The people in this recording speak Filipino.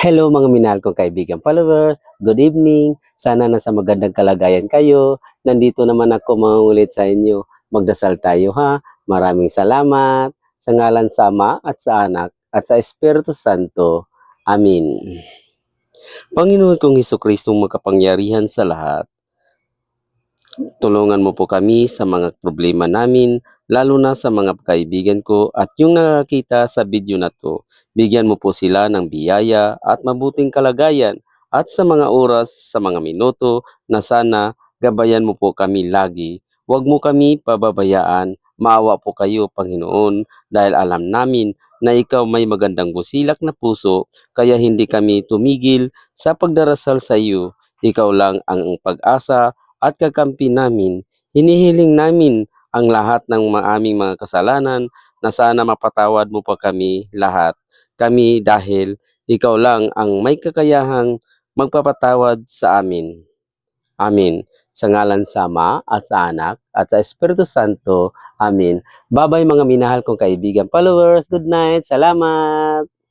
Hello mga minahal kong kaibigan followers, good evening. Sana nasa magandang kalagayan kayo. Nandito naman ako mangungulit sa inyo. Magdasal tayo ha. Maraming salamat. Sa ngalan sa Ama at sa Anak at sa Espiritu Santo. Amin. Panginoon kong Hesukristo makapangyarihan sa lahat, tulungan mo po kami sa mga problema namin, lalo na sa mga kaibigan ko at yung nakakita sa video na to. Bigyan mo po sila ng biyaya at mabuting kalagayan at sa mga oras, sa mga minuto na sana gabayan mo po kami lagi. Huwag mo kami pababayaan. Maawa po kayo, Panginoon, dahil alam namin na ikaw may magandang busilak na puso, kaya hindi kami tumigil sa pagdarasal sa iyo. Ikaw lang ang pag-asa at kakampi namin. Hinihiling namin ang lahat ng aming mga kasalanan na sana mapatawad mo pa kami lahat. Kami dahil ikaw lang ang may kakayahang magpapatawad sa amin. Amin. Sa ngalan sa Ama at sa Anak at sa Espiritu Santo. Amin. Bye-bye mga minahal kong kaibigan followers. Good night. Salamat.